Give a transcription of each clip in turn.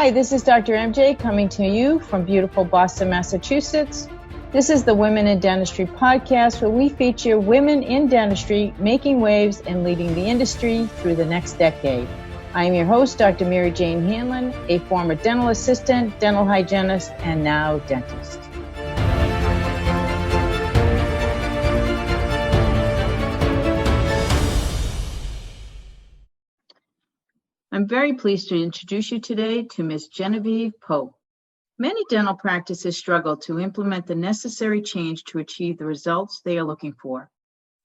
Hi, this is Dr. MJ coming to you from beautiful Boston, Massachusetts. This is the Women in Dentistry podcast, where we feature women in dentistry making waves and leading the industry through the next decade. I am your host, Dr. Mary Jane Hanlon, a former dental assistant, dental hygienist, and now dentist. I'm very pleased to introduce you today to Ms. Genevieve Poppe. Many dental practices struggle to implement the necessary change to achieve the results they are looking for.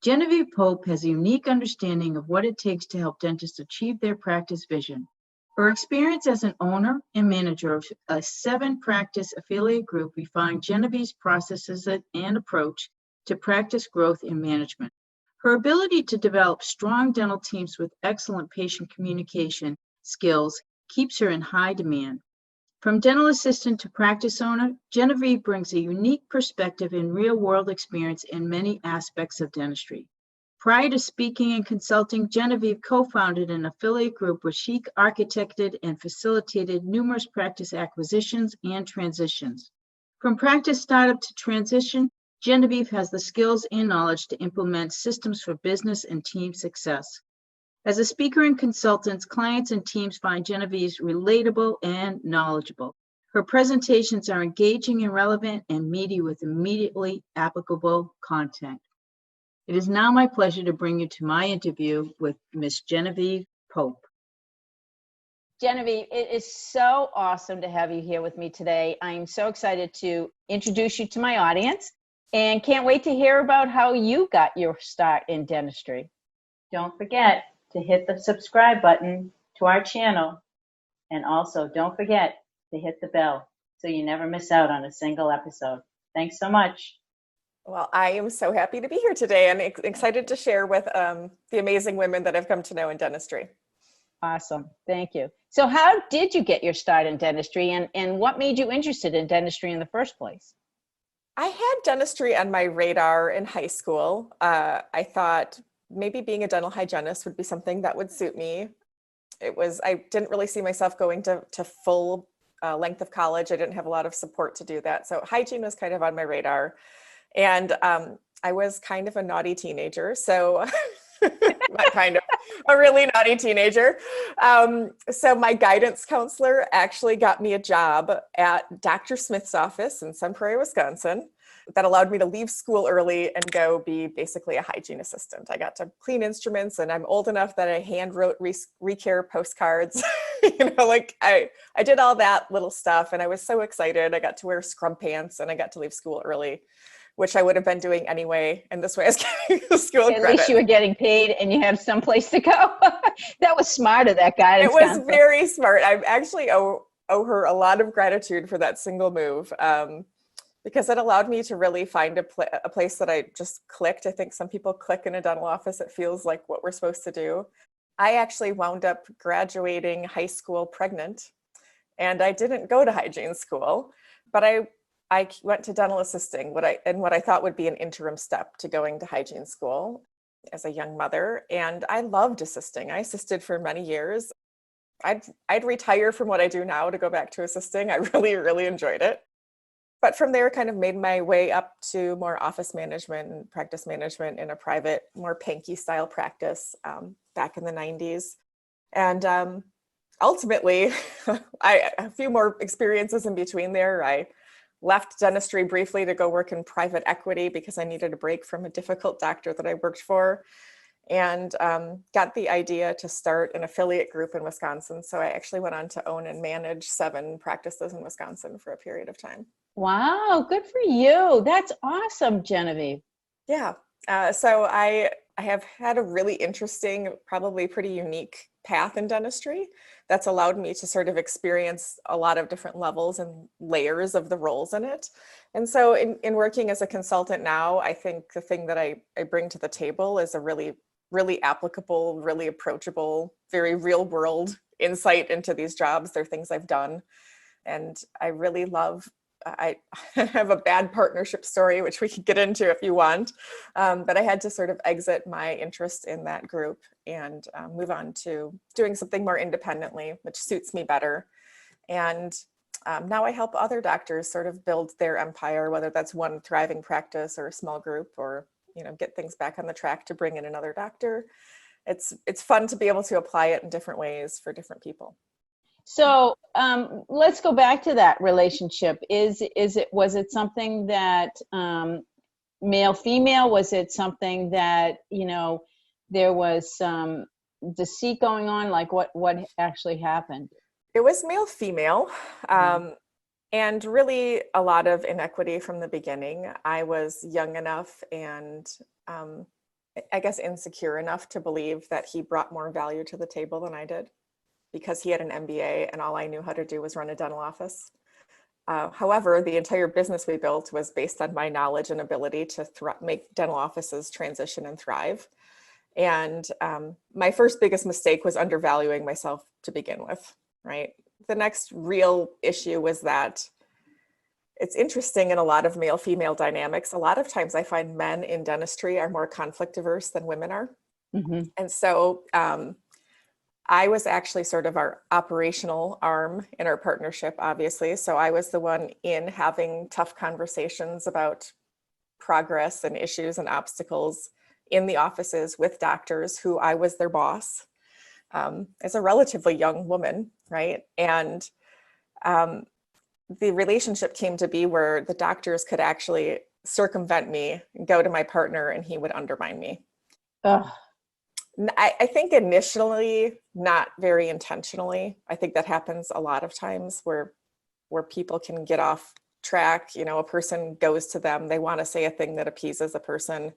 Genevieve Poppe has a unique understanding of what it takes to help dentists achieve their practice vision. Her experience as an owner and manager of a 7-practice affiliate group refined Genevieve's processes and approach to practice growth and management. Her ability to develop strong dental teams with excellent patient communication skills keeps her in high demand. From dental assistant to practice owner, Genevieve brings a unique perspective and real-world experience in many aspects of dentistry. Prior to speaking and consulting, Genevieve co-founded an affiliate group where she architected and facilitated numerous practice acquisitions and transitions. From practice startup to transition, Genevieve has the skills and knowledge to implement systems for business and team success. As a speaker and consultant, clients and teams find Genevieve relatable and knowledgeable. Her presentations are engaging and relevant and meaty with immediately applicable content. It is now my pleasure to bring you to my interview with Ms. Genevieve Poppe. Genevieve, it is so awesome to have you here with me today. I am so excited to introduce you to my audience and can't wait to hear about how you got your start in dentistry. Don't forget to hit the subscribe button to our channel, and also don't forget to hit the bell so you never miss out on a single episode. Thanks so much. Well, I am so happy to be here today and excited to share with the amazing women that I've come to know in dentistry. Awesome. Thank you. So how did you get your start in dentistry, and what made you interested in dentistry in the first place? I had dentistry on my radar in high school. I thought maybe being a dental hygienist would be something that would suit me. I didn't really see myself going to full length of college. I didn't have a lot of support to do that. So hygiene was kind of on my radar. And I was kind of a naughty teenager. So not kind of, a really naughty teenager. So my guidance counselor actually got me a job at Dr. Smith's office in Sun Prairie, Wisconsin. That allowed me to leave school early and go be basically a hygiene assistant. I got to clean instruments, and I'm old enough that I hand wrote recare postcards. I did all that little stuff, and I was so excited. I got to wear scrum pants, and I got to leave school early, which I would have been doing anyway. And this way I was getting the school credit. At least you were getting paid and you had someplace to go. That was smart of that guy. It was very smart. I actually owe her a lot of gratitude for that single move. Because it allowed me to really find a place that I just clicked. I think some people click in a dental office. It feels like what we're supposed to do. I actually wound up graduating high school pregnant, and I didn't go to hygiene school, but I went to dental assisting, what I thought would be an interim step to going to hygiene school as a young mother. And I loved assisting. I assisted for many years. I'd retire from what I do now to go back to assisting. I really, really enjoyed it. But from there, kind of made my way up to more office management and practice management in a private, more Panky style practice back in the 90s. And ultimately, a few more experiences in between there. I left dentistry briefly to go work in private equity because I needed a break from a difficult doctor that I worked for, and got the idea to start an affiliate group in Wisconsin. So I actually went on to own and manage 7 practices in Wisconsin for a period of time. Wow, good for you. That's awesome, Genevieve. Yeah. So I have had a really interesting, probably pretty unique path in dentistry that's allowed me to sort of experience a lot of different levels and layers of the roles in it. And so in working as a consultant now, I think the thing that I bring to the table is a really, really applicable, really approachable, very real world insight into these jobs. They're things I've done. And I really love I have a bad partnership story, which we could get into if you want. But I had to sort of exit my interest in that group and move on to doing something more independently, which suits me better. And now I help other doctors sort of build their empire, whether that's one thriving practice or a small group, or, get things back on the track to bring in another doctor. It's fun to be able to apply it in different ways for different people. So let's go back to that relationship. Was it something that male female? Was it something that there was some deceit going on? Like what actually happened? It was male female, and really a lot of inequity from the beginning. I was young enough and I guess insecure enough to believe that he brought more value to the table than I did, because he had an MBA and all I knew how to do was run a dental office. However, the entire business we built was based on my knowledge and ability to make dental offices transition and thrive. And my first biggest mistake was undervaluing myself to begin with, right? The next real issue was that it's interesting in a lot of male-female dynamics. A lot of times I find men in dentistry are more conflict averse than women are. Mm-hmm. And so I was actually sort of our operational arm in our partnership, obviously. So I was the one in having tough conversations about progress and issues and obstacles in the offices with doctors who I was their boss as a relatively young woman, right? And the relationship came to be where the doctors could actually circumvent me, go to my partner, and he would undermine me. Ugh. I think initially, not very intentionally. I think that happens a lot of times where people can get off track. A person goes to them, they want to say a thing that appeases a person.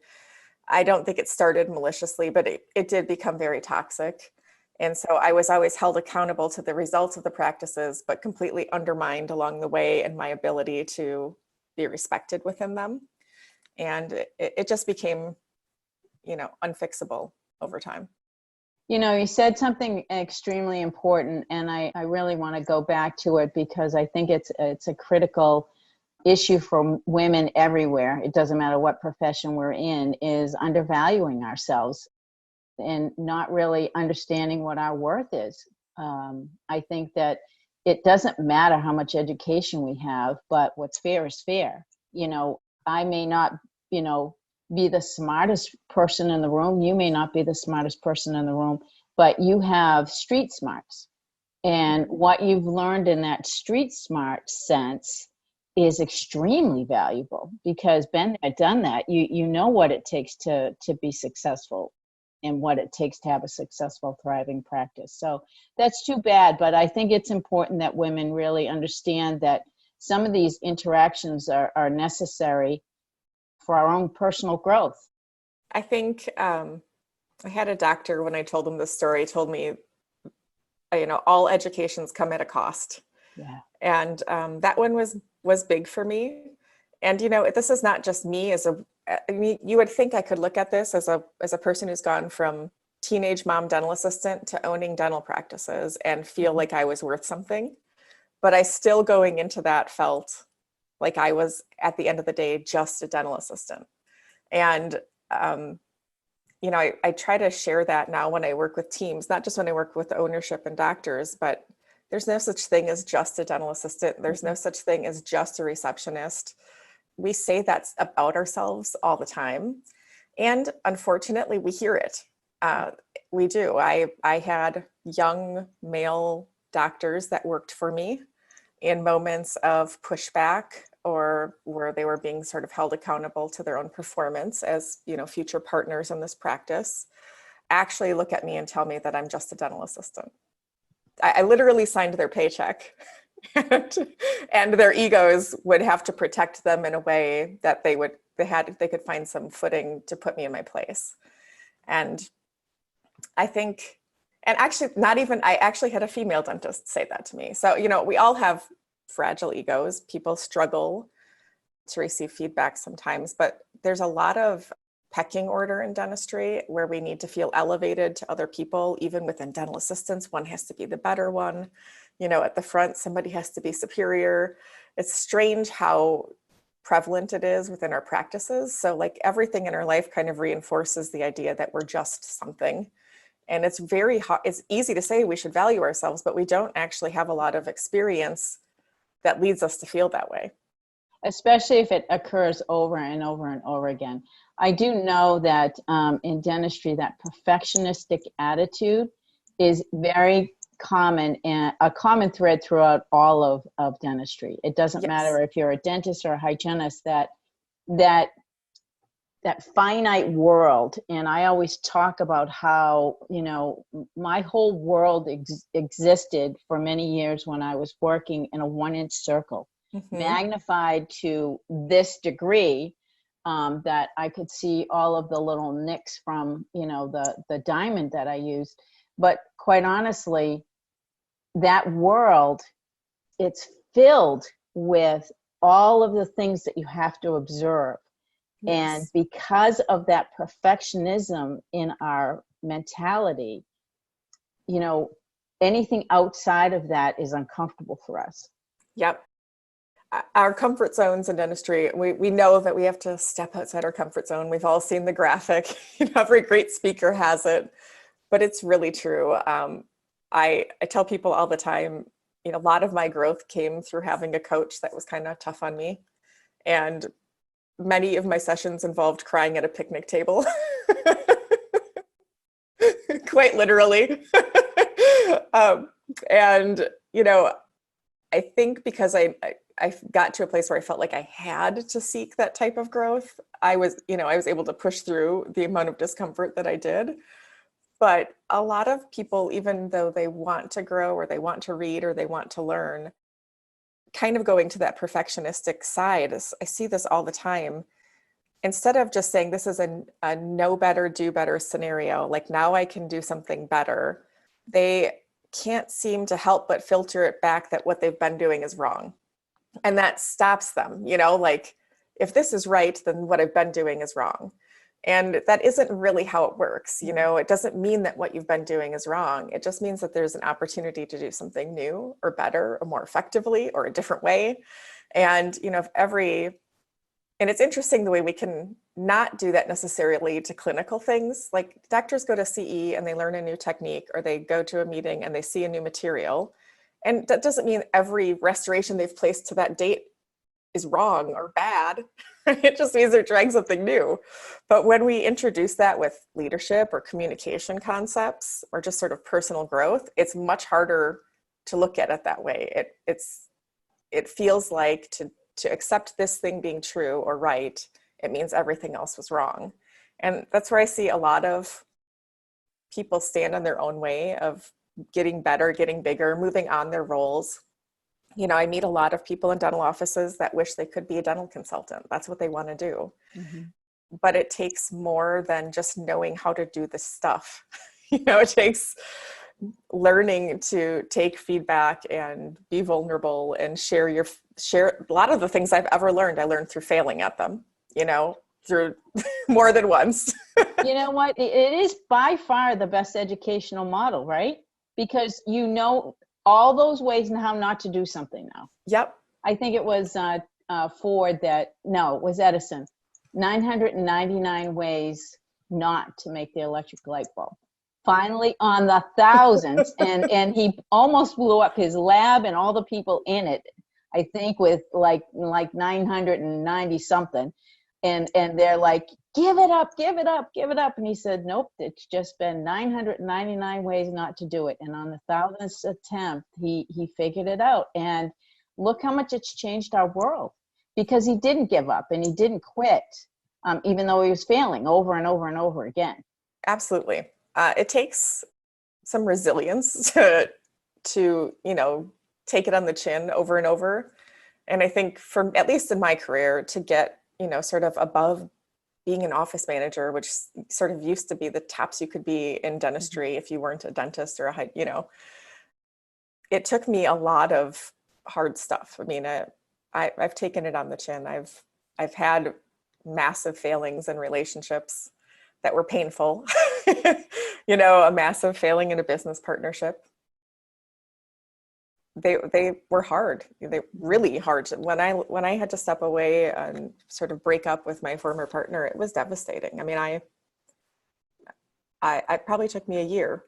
I don't think it started maliciously, but it did become very toxic. And so I was always held accountable to the results of the practices, but completely undermined along the way in my ability to be respected within them. And it just became, unfixable over time. You said something extremely important, and I really want to go back to it because I think it's a critical issue for women everywhere. It doesn't matter what profession we're in, is undervaluing ourselves and not really understanding what our worth is. I think that it doesn't matter how much education we have, but what's fair is fair. I may not, be the smartest person in the room. You may not be the smartest person in the room, but you have street smarts. And what you've learned in that street smart sense is extremely valuable, because been there, done that. You know what it takes to be successful and what it takes to have a successful, thriving practice. So that's too bad, but I think it's important that women really understand that some of these interactions are necessary for our own personal growth. I think I had a doctor, when I told him this story, told me, all educations come at a cost. Yeah. And that one was big for me. And, this is not just me you would think I could look at this as a person who's gone from teenage mom dental assistant to owning dental practices and feel like I was worth something. But I still, going into that, felt like I was, at the end of the day, just a dental assistant. And, I try to share that now when I work with teams, not just when I work with ownership and doctors, but there's no such thing as just a dental assistant. There's no such thing as just a receptionist. We say that's about ourselves all the time. And unfortunately, we hear it. We do. I had young male doctors that worked for me in moments of pushback, or where they were being sort of held accountable to their own performance as, future partners in this practice, actually look at me and tell me that I'm just a dental assistant. I literally signed their paycheck. And their egos would have to protect them in a way that they could find some footing to put me in my place. And I think, and actually I actually had a female dentist say that to me. So, we all have fragile egos. People struggle to receive feedback sometimes, but there's a lot of pecking order in dentistry where we need to feel elevated to other people. Even within dental assistants, one has to be the better one. At the front, somebody has to be superior. It's strange how prevalent it is within our practices. So like everything in our life kind of reinforces the idea that we're just something. And it's very hard. It's easy to say we should value ourselves, but we don't actually have a lot of experience that leads us to feel that way. Especially if it occurs over and over and over again. I do know that in dentistry, that perfectionistic attitude is very common and a common thread throughout all of dentistry. It doesn't matter if you're a dentist or a hygienist, that finite world. And I always talk about how, you know, my whole world existed for many years when I was working in a 1-inch circle, magnified to this degree, that I could see all of the little nicks from, you know, the diamond that I used. But quite honestly, that world, it's filled with all of the things that you have to observe. And because of that perfectionism in our mentality, you know, anything outside of that is uncomfortable for us. Yep. Our comfort zones in dentistry, we know that we have to step outside our comfort zone. We've all seen the graphic. You know, every great speaker has it, but it's really true. I tell people all the time, you know, a lot of my growth came through having a coach that was kind of tough on me. And many of my sessions involved crying at a picnic table. Quite literally. And, you know, I think because I got to a place where I felt like I had to seek that type of growth, I was able to push through the amount of discomfort that I did. But a lot of people, even though they want to grow or they want to read or they want to learn, kind of going to that perfectionistic side, I see this all the time. Instead of just saying this is a know better, do better scenario, like now I can do something better, they can't seem to help but filter it back that what they've been doing is wrong. And that stops them, you know, like if this is right, then what I've been doing is wrong. And that isn't really how it works. You know, it doesn't mean that what you've been doing is wrong. It just means that there's an opportunity to do something new or better or more effectively or a different way. And, you know, and it's interesting the way we can not do that necessarily to clinical things. Like doctors go to CE and they learn a new technique, or they go to a meeting and they see a new material. And that doesn't mean every restoration they've placed to that date is wrong or bad. It just means they're trying something new. But when we introduce that with leadership or communication concepts or just sort of personal growth, it's much harder to look at it that way. It feels like to accept this thing being true or right, it means everything else was wrong. And that's where I see a lot of people stand in their own way of getting better, getting bigger, moving on their roles. You know, I meet a lot of people in dental offices that wish they could be a dental consultant. That's what they want to do. But it takes more than just knowing how to do this stuff. You know, it takes learning to take feedback and be vulnerable and share a lot of the things I've ever learned. I learned through failing at them, you know, through more than once. You know what? It is by far the best educational model, right? Because you know all those ways and how not to do something now. Yep. I think it was Ford it was Edison. 999 ways not to make the electric light bulb. Finally, on the thousands, and he almost blew up his lab and all the people in it, I think with like 990 something. And they're like, give it up, give it up, give it up. And he said, nope, it's just been 999 ways not to do it. And on the 1000th attempt, he figured it out. And look how much it's changed our world, because he didn't give up and he didn't quit, even though he was failing over and over and over again. Absolutely. It takes some resilience to, you know, take it on the chin over and over. And I think for, at least in my career, to get, you know, sort of above being an office manager, which sort of used to be the tops you could be in dentistry if you weren't a dentist or you know, it took me a lot of hard stuff. I mean, I've taken it on the chin. I've had massive failings in relationships that were painful. You know, a massive failing in a business partnership. They were hard. They really hard. When I had to step away and sort of break up with my former partner, it was devastating. I mean, it probably took me a year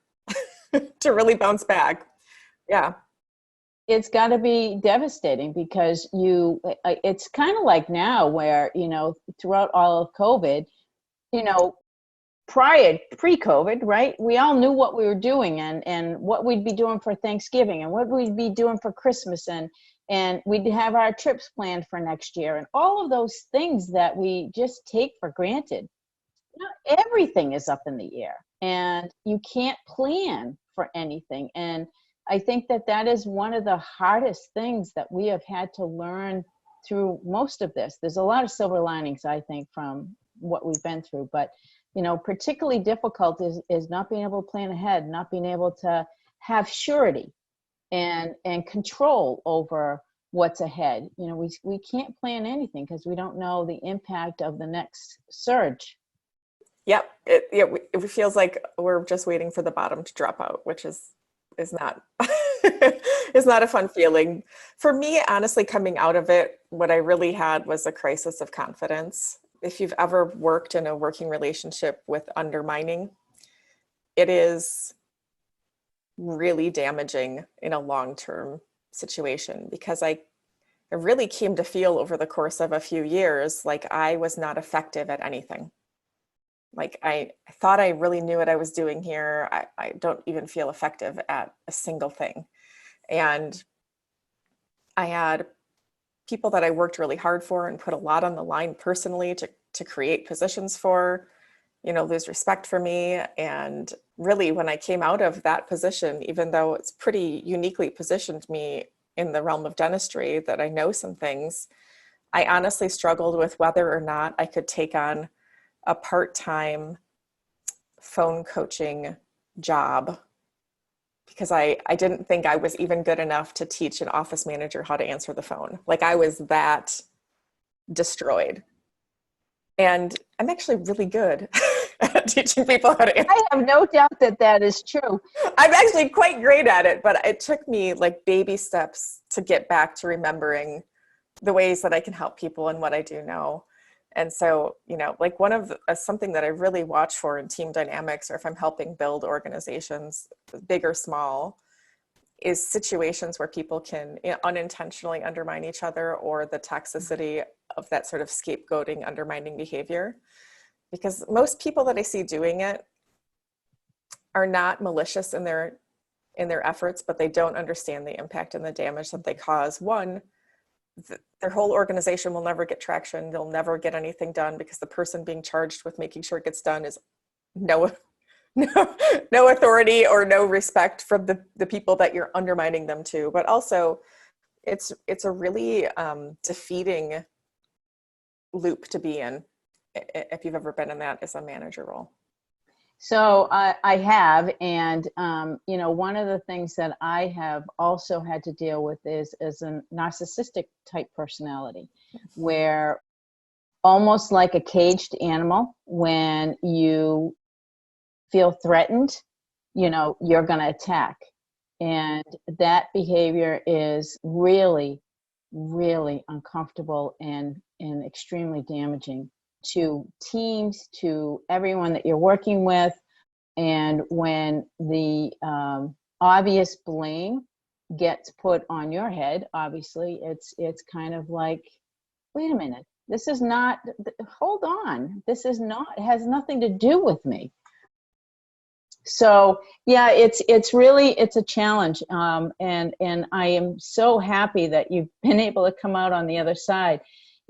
to really bounce back. Yeah. It's got to be devastating because it's kind of like now where, throughout all of COVID, you know, pre-COVID, right? We all knew what we were doing and what we'd be doing for Thanksgiving and what we'd be doing for Christmas and we'd have our trips planned for next year and all of those things that we just take for granted. Everything is up in the air and you can't plan for anything. And I think that is one of the hardest things that we have had to learn through most of this. There's a lot of silver linings, I think, from what we've been through, but particularly difficult is not being able to plan ahead, not being able to have surety and control over what's ahead. We can't plan anything because we don't know the impact of the next surge. Yep. It feels like we're just waiting for the bottom to drop out, which is not is not a fun feeling. For me, honestly, coming out of it, what I really had was a crisis of confidence. If you've ever worked in a working relationship with undermining, it is really damaging in a long-term situation because I really came to feel over the course of a few years like I was not effective at anything. Like I thought I really knew what I was doing here. I don't even feel effective at a single thing. And I had people that I worked really hard for and put a lot on the line personally to create positions for, lose respect for me. And really when I came out of that position, even though it's pretty uniquely positioned me in the realm of dentistry that I know some things, I honestly struggled with whether or not I could take on a part-time phone coaching job because I didn't think I was even good enough to teach an office manager how to answer the phone. Like I was that destroyed. And I'm actually really good at teaching people how to answer. I have no doubt that is true. I'm actually quite great at it, but it took me like baby steps to get back to remembering the ways that I can help people and what I do know. And so, like something that I really watch for in team dynamics, or if I'm helping build organizations, big or small, is situations where people can unintentionally undermine each other, or the toxicity of that sort of scapegoating, undermining behavior. Because most people that I see doing it are not malicious in their efforts, but they don't understand the impact and the damage that they cause. One, their whole organization will never get traction. They'll never get anything done because the person being charged with making sure it gets done is no authority or no respect from the people that you're undermining them to. But also it's a really defeating loop to be in if you've ever been in that as a manager role. So I have, and one of the things that I have also had to deal with is a narcissistic type personality, where almost like a caged animal, when you feel threatened, you're going to attack, and that behavior is really, really uncomfortable and extremely damaging to teams, to everyone that you're working with. And when the obvious blame gets put on your head, obviously it's kind of like, wait a minute, this is not, hold on, this is not, it has nothing to do with me. So yeah, it's really a challenge. And I am so happy that you've been able to come out on the other side.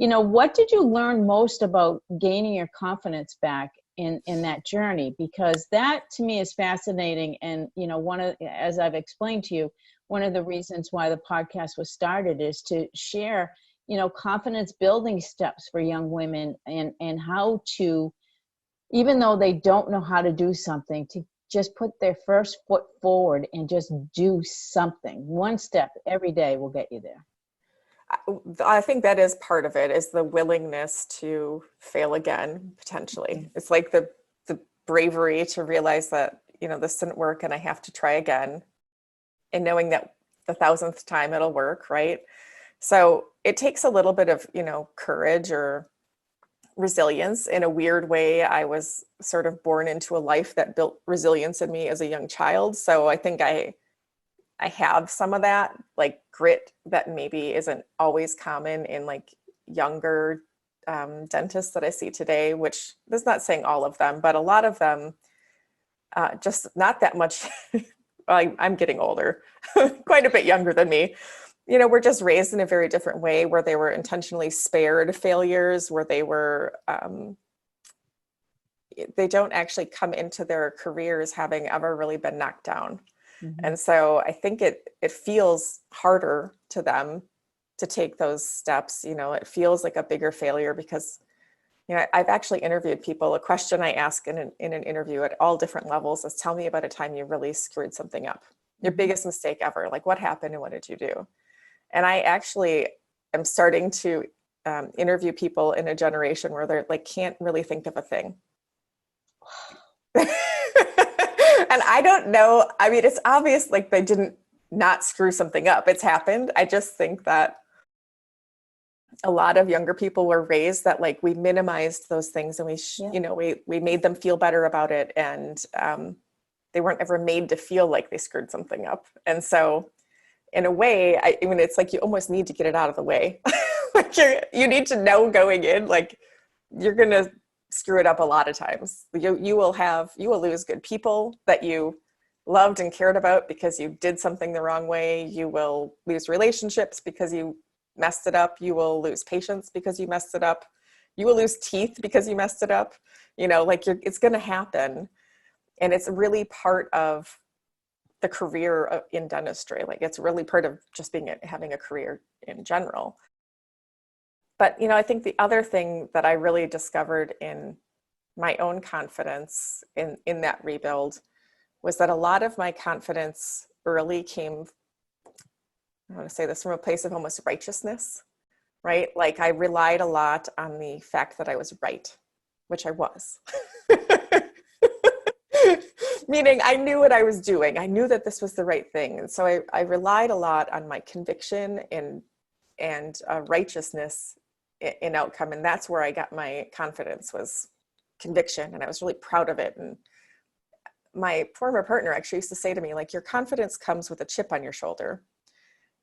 What did you learn most about gaining your confidence back in that journey? Because that to me is fascinating. And, as I've explained to you, one of the reasons why the podcast was started is to share, confidence building steps for young women and how to, even though they don't know how to do something, to just put their first foot forward and just do something. One step every day will get you there. I think that is part of it, is the willingness to fail again, potentially. It's like the bravery to realize that, this didn't work and I have to try again, and knowing that the 1,000th time it'll work, right? So it takes a little bit of, courage or resilience. In a weird way, I was sort of born into a life that built resilience in me as a young child. So I think I have some of that, like grit, that maybe isn't always common in like younger dentists that I see today, which is not saying all of them, but a lot of them just not that much. I'm getting older, quite a bit younger than me. You know, we're just raised in a very different way, where they were intentionally spared failures, where they were, they don't actually come into their careers having ever really been knocked down. Mm-hmm. And so I think it feels harder to them to take those steps. You know, it feels like a bigger failure because, you know, I've actually interviewed people. A question I ask in an interview at all different levels is, tell me about a time you really screwed something up, your biggest mistake ever. Like, what happened and what did you do? And I actually am starting to interview people in a generation where they're like, can't really think of a thing. And I don't know. I mean, it's obvious, like they didn't not screw something up. It's happened. I just think that a lot of younger people were raised that like we minimized those things, and you know, we made them feel better about it. And they weren't ever made to feel like they screwed something up. And so in a way, I mean, it's like you almost need to get it out of the way. Like you need to know going in, like you're going to screw it up a lot of times. You will lose good people that you loved and cared about because you did something the wrong way. You will lose relationships because you messed it up. You will lose patients because you messed it up. You will lose teeth because you messed it up. You know, like it's going to happen. And it's really part of the career in dentistry. Like it's really part of just having a career in general. But, you know, I think the other thing that I really discovered in my own confidence in that rebuild was that a lot of my confidence early came, I want to say this, from a place of almost righteousness, right? Like I relied a lot on the fact that I was right, which I was. Meaning I knew what I was doing. I knew that this was the right thing. And so I relied a lot on my conviction and righteousness in outcome. And that's where I got my confidence, was conviction. And I was really proud of it. And my former partner actually used to say to me, like, your confidence comes with a chip on your shoulder.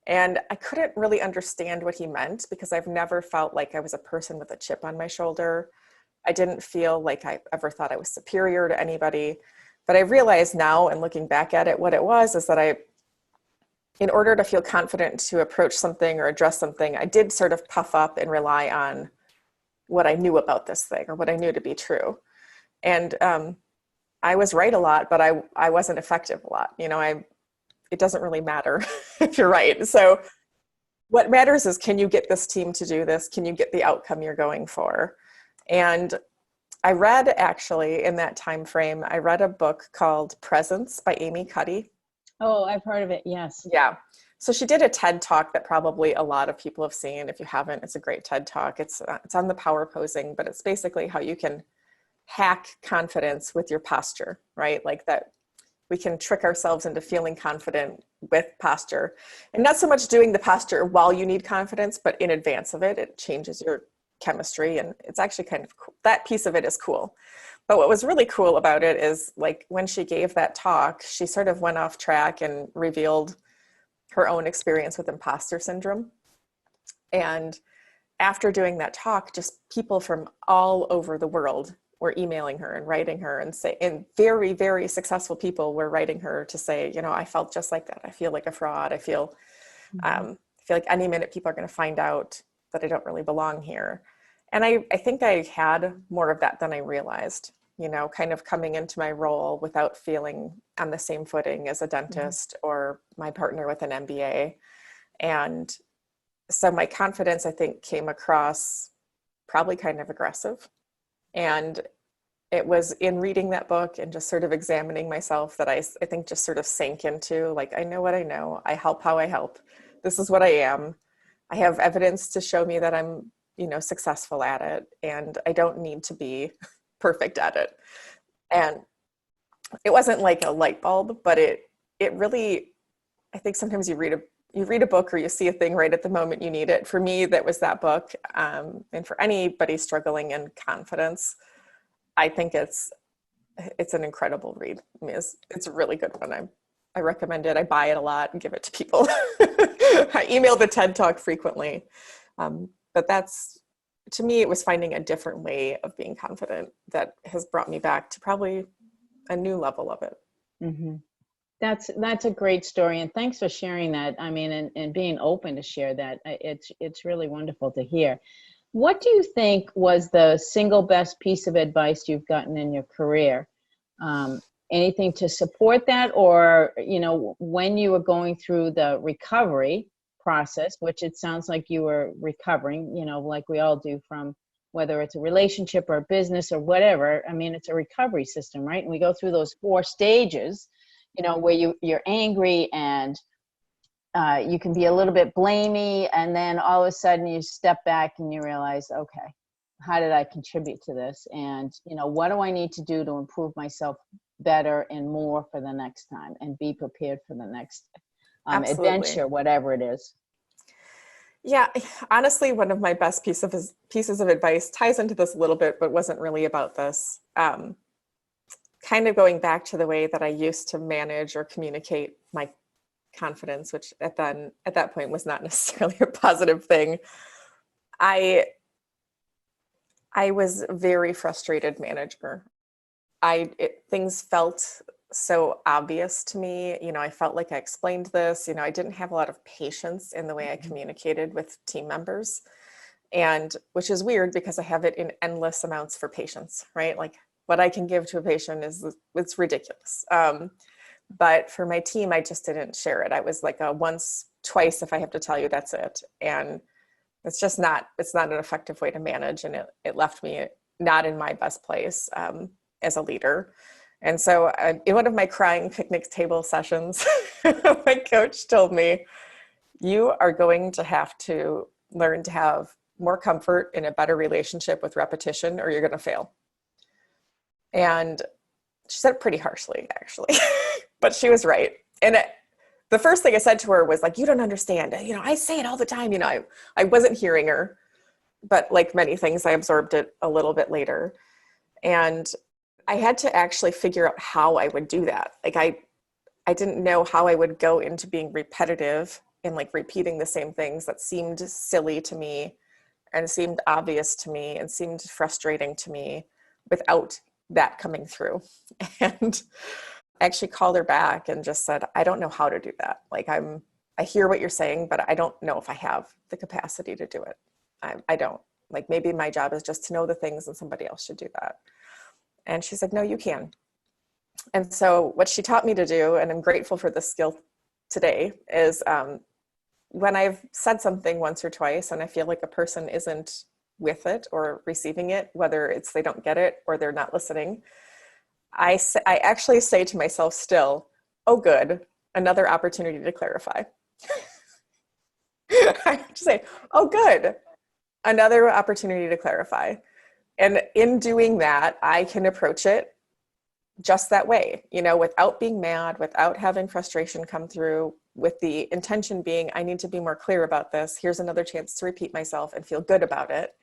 And I couldn't really understand what he meant, because I've never felt like I was a person with a chip on my shoulder. I didn't feel like I ever thought I was superior to anybody. But I realize now, and looking back at it, what it was is that in order to feel confident to approach something or address something, I did sort of puff up and rely on what I knew about this thing or what I knew to be true. And I was right a lot, but I wasn't effective a lot. You know, it doesn't really matter if you're right. So what matters is, can you get this team to do this? Can you get the outcome you're going for? And I read, actually, in that time frame, I read a book called Presence by Amy Cuddy. Oh, I've heard of it. Yes. Yeah. So she did a TED talk that probably a lot of people have seen. If you haven't, it's a great TED talk. It's on the power posing, but it's basically how you can hack confidence with your posture, right? Like that we can trick ourselves into feeling confident with posture, and not so much doing the posture while you need confidence, but in advance of it. It changes your chemistry, and it's actually kind of cool. That piece of it is cool. But what was really cool about it is, like, when she gave that talk, she sort of went off track and revealed her own experience with imposter syndrome. And after doing that talk, just people from all over the world were emailing her and writing her and very, very successful people were writing her to say, you know, I felt just like that. I feel like a fraud. I feel like any minute people are going to find out that I don't really belong here. And I think I had more of that than I realized, you know, kind of coming into my role without feeling on the same footing as a dentist or my partner with an MBA. And so my confidence, I think, came across probably kind of aggressive. And it was in reading that book and just sort of examining myself that I think just sort of sank into, like, I know what I know. I help how I help. This is what I am. I have evidence to show me that I'm, you know, successful at it, and I don't need to be perfect at it. And it wasn't like a light bulb, but it really, I think sometimes you read you read a book or you see a thing right at the moment you need it. For me, that was that book. And for anybody struggling in confidence, I think it's an incredible read. I mean, it's a really good one. I recommend it. I buy it a lot and give it to people. I email the TED Talk frequently. But to me, it was finding a different way of being confident that has brought me back to probably a new level of it. Mm-hmm. That's a great story, and thanks for sharing that. I mean, and being open to share that. It's really wonderful to hear. What do you think was the single best piece of advice you've gotten in your career? Anything to support that, or when you were going through the recovery process, which it sounds like you were recovering, like we all do from whether it's a relationship or a business or whatever. I mean, it's a recovery system, right? And we go through those 4 stages. Where you're angry and you can be a little bit blamey, and then all of a sudden you step back and you realize, okay, how did I contribute to this? And, what do I need to do to improve myself better and more for the next time, and be prepared for the next adventure, whatever it is. Yeah, honestly, one of my best pieces of advice ties into this a little bit, but wasn't really about this. Kind of going back to the way that I used to manage or communicate my confidence, which at that point was not necessarily a positive thing. I was a very frustrated manager. Things felt so obvious to me. I felt like I explained this. I didn't have a lot of patience in the way I communicated with team members, and which is weird because I have it in endless amounts for patients, right? Like what I can give to a patient it's ridiculous. But for my team, I just didn't share it. I was like a once, twice, if I have to tell you, that's it. And it's not an effective way to manage. And it left me not in my best place as a leader. And so in one of my crying picnic table sessions, my coach told me, you are going to have to learn to have more comfort in a better relationship with repetition, or you're going to fail. And she said it pretty harshly, actually, but she was right. And the first thing I said to her was like, you don't understand. I say it all the time. I wasn't hearing her, but like many things, I absorbed it a little bit later. And I had to actually figure out how I would do that. Like I didn't know how I would go into being repetitive and like repeating the same things that seemed silly to me and seemed obvious to me and seemed frustrating to me without that coming through. And I actually called her back and just said, I don't know how to do that. Like I hear what you're saying, but I don't know if I have the capacity to do it. I don't. Like maybe my job is just to know the things and somebody else should do that. And she said, no, you can. And so what she taught me to do, and I'm grateful for this skill today, is when I've said something once or twice and I feel like a person isn't with it or receiving it, whether it's they don't get it or they're not listening, I actually say to myself still, oh, good, another opportunity to clarify. I just say, oh, good, another opportunity to clarify. And in doing that, I can approach it just that way, without being mad, without having frustration come through, with the intention being, I need to be more clear about this. Here's another chance to repeat myself and feel good about it.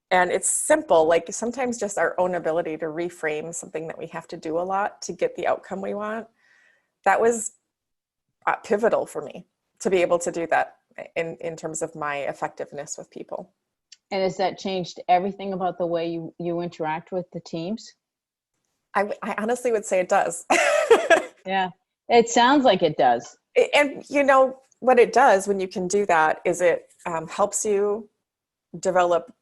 And it's simple, like sometimes just our own ability to reframe something that we have to do a lot to get the outcome we want. That was pivotal for me to be able to do that in terms of my effectiveness with people. And has that changed everything about the way you interact with the teams? I honestly would say it does. Yeah, it sounds like it does. And what it does when you can do that is it helps you develop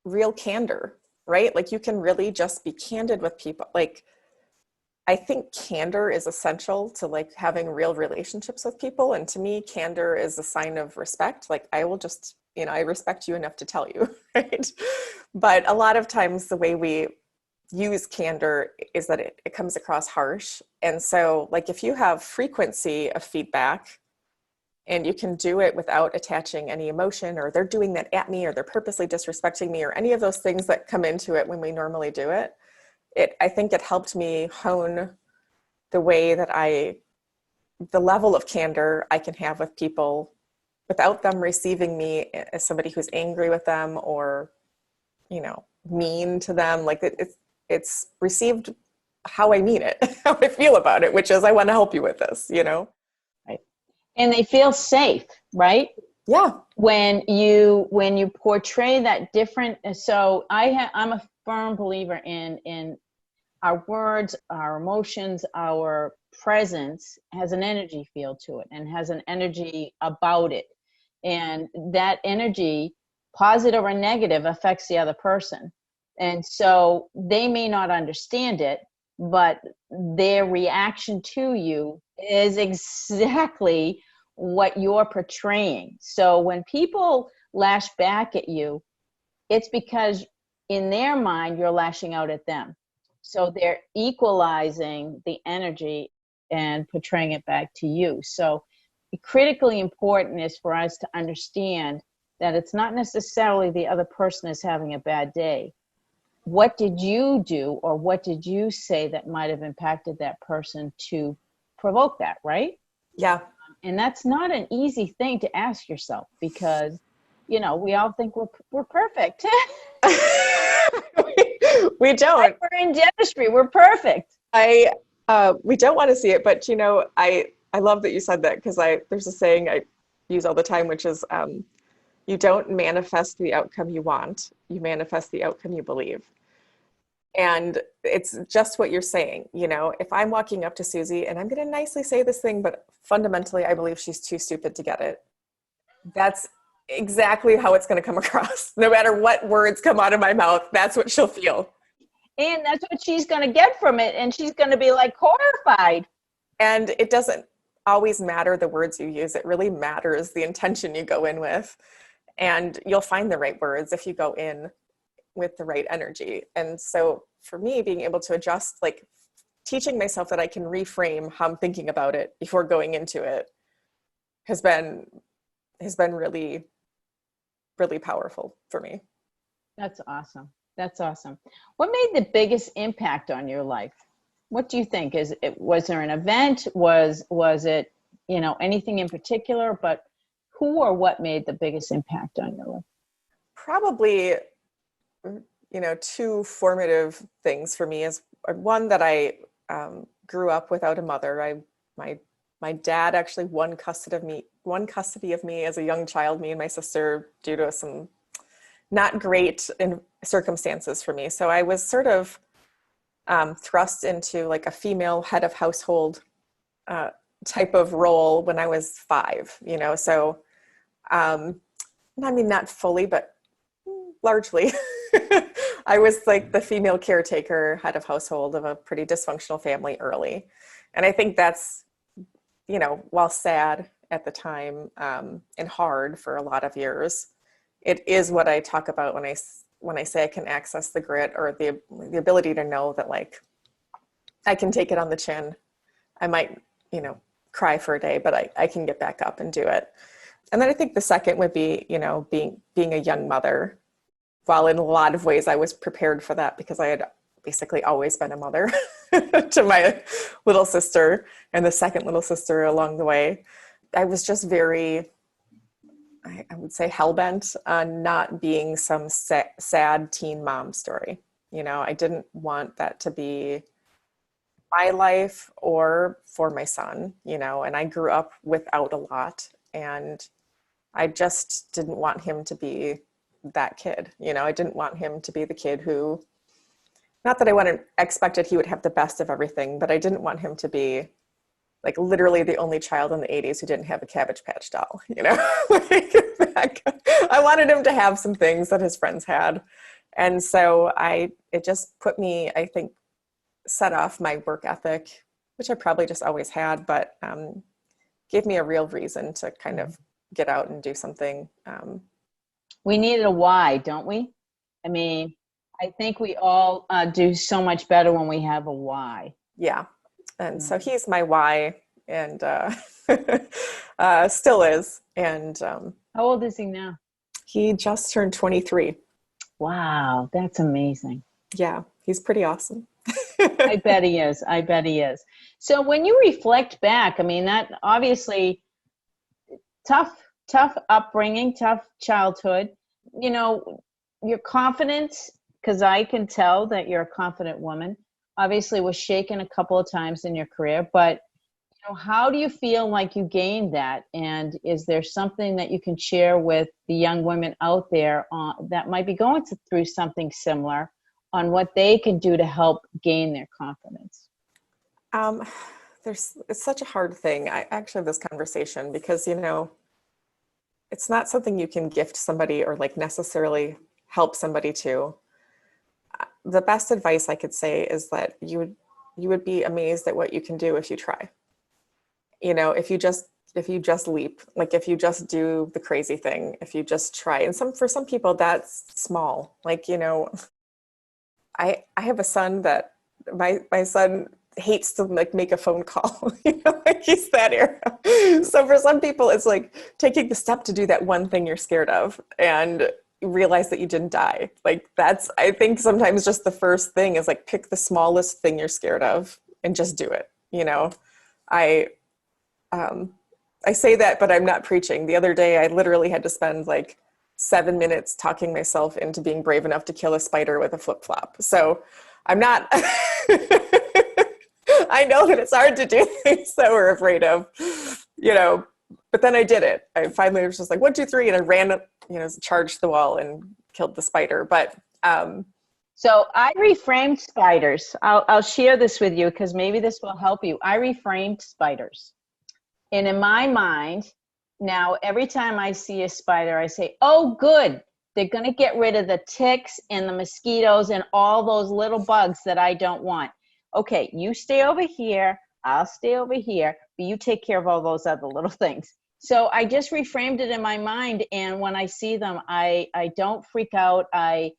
real candor, right? Like you can really just be candid with people. Like I think candor is essential to like having real relationships with people. And to me, candor is a sign of respect. Like I will just, I respect you enough to tell you, right? But a lot of times the way we use candor is that it comes across harsh. And so like if you have frequency of feedback and you can do it without attaching any emotion, or they're doing that at me, or they're purposely disrespecting me, or any of those things that come into it when we normally do it, I think it helped me hone the way that I the level of candor I can have with people without them receiving me as somebody who's angry with them or, you know, mean to them. Like it's received how I mean it, how I feel about it, which is I want to help you with this, you know? Right. And they feel safe, right? Yeah. When you portray that different, so I'm a firm believer in our words, our emotions, our presence has an energy field to it and has an energy about it. And that energy, positive or negative, affects the other person. And so they may not understand it, but their reaction to you is exactly what you're portraying. So when people lash back at you, it's because in their mind, you're lashing out at them. So they're equalizing the energy and portraying it back to you. So critically important is for us to understand that it's not necessarily the other person is having a bad day. What did you do or what did you say that might have impacted that person to provoke that, right? Yeah. And that's not an easy thing to ask yourself because, you know, we all think we're perfect. We don't. We're in dentistry. We're perfect. We don't want to see it, but you know, I love that you said that because there's a saying I use all the time, which is, you don't manifest the outcome you want, you manifest the outcome you believe. And it's just what you're saying. You know, if I'm walking up to Susie and I'm going to nicely say this thing, but fundamentally I believe she's too stupid to get it. That's exactly how it's going to come across. No matter what words come out of my mouth, that's what she'll feel. And that's what she's going to get from it. And she's going to be like horrified. And it doesn't always matter the words you use. It really matters the intention you go in with. And you'll find the right words if you go in with the right energy. And so for me, being able to adjust, like teaching myself that I can reframe how I'm thinking about it before going into it has been really, really powerful for me. That's awesome. That's awesome. What made the biggest impact on your life? What do you think? Was there an event? Was it, you know, anything in particular? But who or what made the biggest impact on your life? Probably, you know, two formative things for me is one that I grew up without a mother. My dad actually won custody of me as a young child, me and my sister, due to some not great circumstances for me. So I was sort of thrust into like a female head of household type of role when I was 5, you know, so I mean, not fully, but largely. I was like the female caretaker, head of household of a pretty dysfunctional family early. And I think that's, you know, while sad at the time and hard for a lot of years, it is what I talk about when I say I can access the grit or the ability to know that like I can take it on the chin. I might, you know, cry for a day, but I can get back up and do it. And then I think the second would be, you know, being a young mother. While in a lot of ways I was prepared for that because I had basically always been a mother to my little sister and the second little sister along the way. I was just very, I would say, hell-bent on not being some sad teen mom story. You know, I didn't want that to be my life or for my son, you know, and I grew up without a lot and I just didn't want him to be that kid. You know, I didn't want him to be the kid who, not that I expected he would have the best of everything, but I didn't want him to be like literally the only child in the 80s who didn't have a Cabbage Patch doll, you know. I wanted him to have some things that his friends had. And so it just put me, I think, set off my work ethic, which I probably just always had, but gave me a real reason to kind of get out and do something. We needed a why, don't we? I mean, I think we all do so much better when we have a why. Yeah. And so he's my why and still is. And how old is he now? He just turned 23. Wow, that's amazing. Yeah, he's pretty awesome. I bet he is. I bet he is. So when you reflect back, I mean, that obviously tough upbringing, tough childhood, you know, your confidence, because I can tell that you're a confident woman, obviously was shaken a couple of times in your career, but you know, how do you feel like you gained that? And is there something that you can share with the young women out there that might be going through something similar on what they can do to help gain their confidence? It's such a hard thing. I actually have this conversation because, you know, it's not something you can gift somebody or like necessarily help somebody to. The best advice I could say is that you would be amazed at what you can do if you try. You know, if you just leap, like if you just do the crazy thing, if you just try. And for some people that's small. Like, you know, I have a son that my son hates to like make a phone call, you know, like he's that era. So for some people, it's like taking the step to do that one thing you're scared of and realize that you didn't die. Like that's, I think sometimes just the first thing is like pick the smallest thing you're scared of and just do it. You know, I say that, but I'm not preaching. The other day, I literally had to spend like 7 minutes talking myself into being brave enough to kill a spider with a flip-flop. So I'm not, I know that it's hard to do things that we're afraid of, you know, but then I did it. I finally was just like, 1, 2, 3, and I ran, you know, charged the wall and killed the spider. But so I reframed spiders. I'll share this with you because maybe this will help you. I reframed spiders. And in my mind, now every time I see a spider, I say, oh, good. They're going to get rid of the ticks and the mosquitoes and all those little bugs that I don't want. Okay, you stay over here. I'll stay over here. But you take care of all those other little things. So I just reframed it in my mind. And when I see them, I don't freak out. I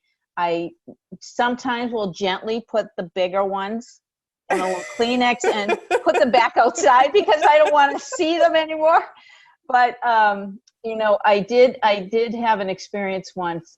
sometimes will gently put the bigger ones in a little Kleenex and put them back outside because I don't want to see them anymore. But you know, I did have an experience once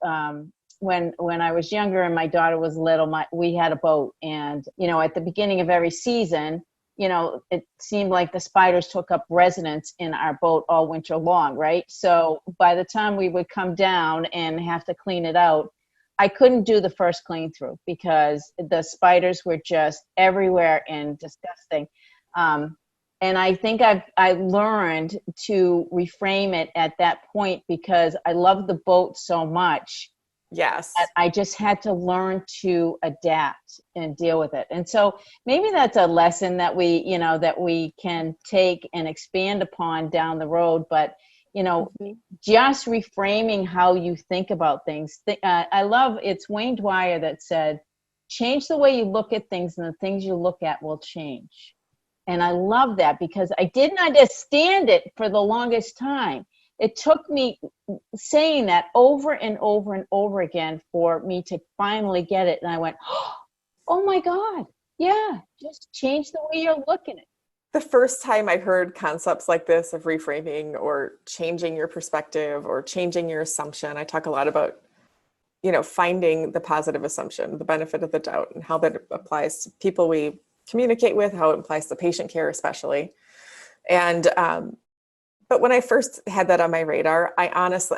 when I was younger and my daughter was little. We had a boat, and you know, at the beginning of every season, you know, it seemed like the spiders took up residence in our boat all winter long, right? So by the time we would come down and have to clean it out, I couldn't do the first clean through because the spiders were just everywhere and disgusting. And I think I learned to reframe it at that point because I loved the boat so much. yes, That I just had to learn to adapt and deal with it. And so maybe that's a lesson that we can take and expand upon down the road. But you know, just reframing how you think about things. I love, it's Wayne Dwyer that said, change the way you look at things and the things you look at will change. And I love that because I didn't understand it for the longest time. It took me saying that over and over and over again for me to finally get it. And I went, oh my God, yeah, just change the way you're looking at it. the first time I heard concepts like this of reframing or changing your perspective or changing your assumption, I talk a lot about, you know, finding the positive assumption, the benefit of the doubt, and how that applies to people we communicate with, how it applies to patient care, especially. And, but when I first had that on my radar, I honestly,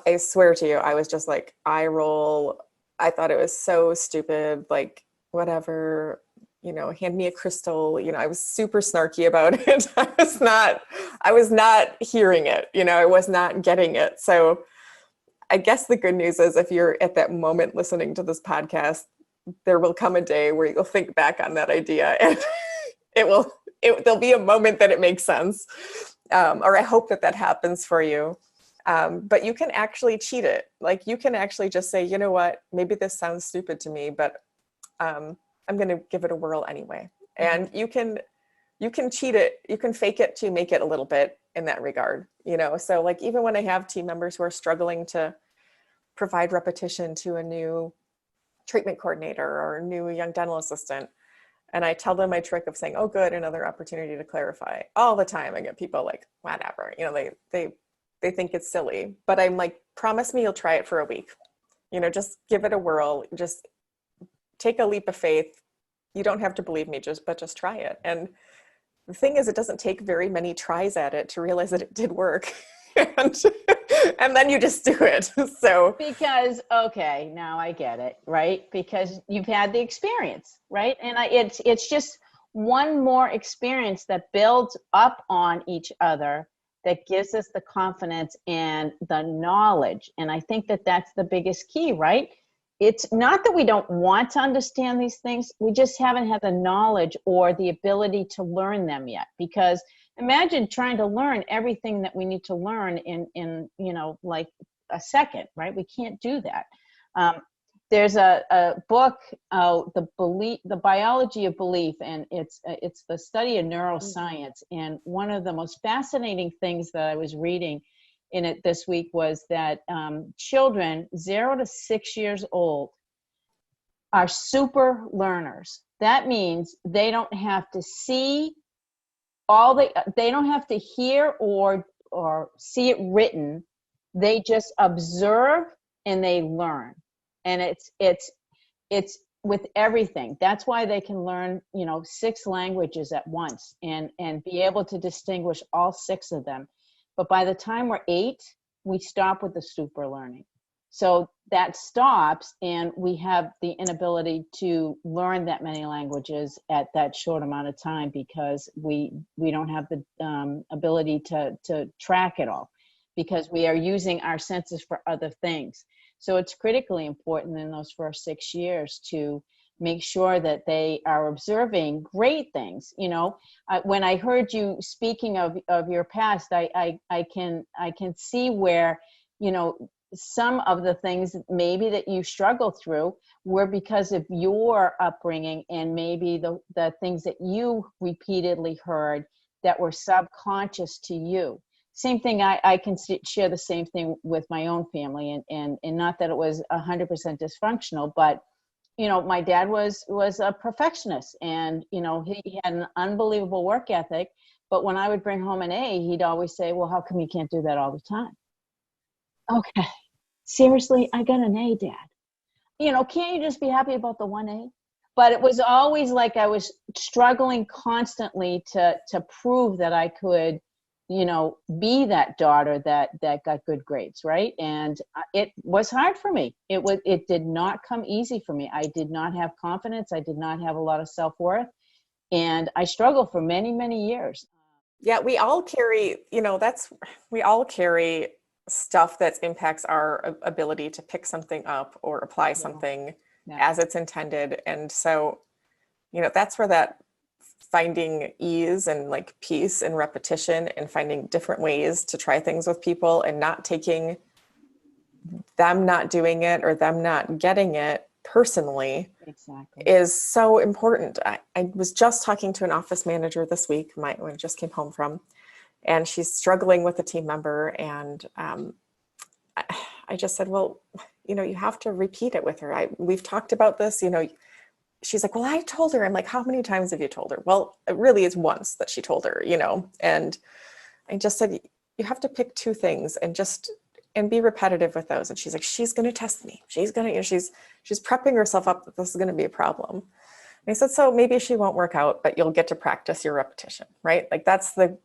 I swear to you, I was just like, eye roll. I thought it was so stupid, like, whatever, you know, hand me a crystal. You know, I was super snarky about it. I was not hearing it, you know, I was not getting it. So I guess the good news is if you're at that moment listening to this podcast, there will come a day where you'll think back on that idea and there'll be a moment that it makes sense. Or I hope that happens for you. But you can actually cheat it. Like you can actually just say, you know what, maybe this sounds stupid to me, but I'm going to give it a whirl anyway. And you can cheat it. You can fake it to make it a little bit in that regard, you know? So like, even when I have team members who are struggling to provide repetition to a new treatment coordinator or a new young dental assistant, and I tell them my trick of saying, oh, good, another opportunity to clarify. All the time I get people like, whatever, you know, they think it's silly, but I'm like, promise me you'll try it for a week. You know, just give it a whirl. Just take a leap of faith, You don't have to believe me, but just try it. And the thing is, it doesn't take very many tries at it to realize that it did work. and then you just do it. So Because, okay, now I get it, right? Because you've had the experience, right? And it's just one more experience that builds up on each other, that gives us the confidence and the knowledge. And I think that that's the biggest key, right? It's not that we don't want to understand these things. We just haven't had the knowledge or the ability to learn them yet. Because imagine trying to learn everything that we need to learn in like a second, right? We can't do that. There's a book, the Biology of Belief, and it's the study of neuroscience. And one of the most fascinating things that I was reading in it this week was that children 0 to 6 years old are super learners. That means they don't have to see they don't have to hear or see it written. They just observe and they learn. And it's with everything. That's why they can learn 6 languages at once and be able to distinguish all 6 of them. But by the time we're 8, we stop with the super learning. So that stops, and we have the inability to learn that many languages at that short amount of time, because we don't have the ability to track it all, because we are using our senses for other things. So it's critically important in those first 6 years to make sure that they are observing great things. When I heard you speaking of your past, I can see where, some of the things maybe that you struggled through were because of your upbringing, and maybe the things that you repeatedly heard that were subconscious to you. Same thing, I can share the same thing with my own family, and not that it was 100% dysfunctional, but my dad was a perfectionist, and he had an unbelievable work ethic. But when I would bring home an A, he'd always say, "Well, how come you can't do that all the time?" Okay, seriously, I got an A, Dad. Can't you just be happy about the one A? But it was always like I was struggling constantly to prove that I could, be that daughter that got good grades, right? And it was hard for me. It did not come easy for me. I did not have confidence. I did not have a lot of self-worth, and I struggled for many, many years. yeah, we all carry, we all carry stuff that impacts our ability to pick something up or apply something as it's intended. And so, that's where that finding ease and like peace and repetition and finding different ways to try things with people, and not taking them not doing it or them not getting it personally, Exactly, is so important. I was just talking to an office manager this week, when I just came home from, and she's struggling with a team member. And I just said, well, you have to repeat it with her. We've talked about this, she's like, well, I told her. I'm like, how many times have you told her? Well, it really is once that she told her, and I just said, you have to pick 2 things and be repetitive with those. And she's like, she's going to test me. She's going to, she's prepping herself up that this is going to be a problem. And I said, so maybe she won't work out, but you'll get to practice your repetition, right? Like that's the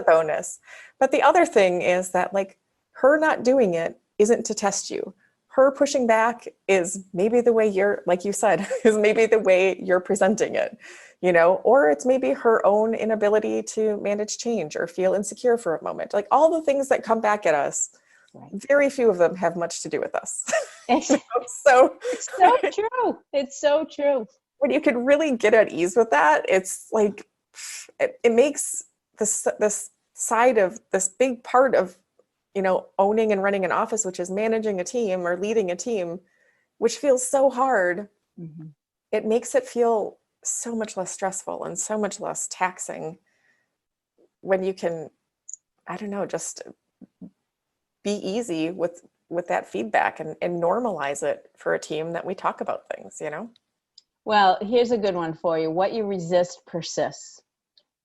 bonus. But the other thing is that, like, her not doing it isn't to test you. Her pushing back is maybe the way you're, like you said, is maybe the way you're presenting it, or it's maybe her own inability to manage change or feel insecure for a moment. Like, all the things that come back at us, right, very few of them have much to do with us. So it's so true. It's so true. When you can really get at ease with that, it's like, it makes this side of this big part of, owning and running an office, which is managing a team or leading a team, which feels so hard. Mm-hmm. It makes it feel so much less stressful and so much less taxing when you can, I don't know, just be easy with that feedback and normalize it for a team that we talk about things, Well, here's a good one for you. What you resist persists.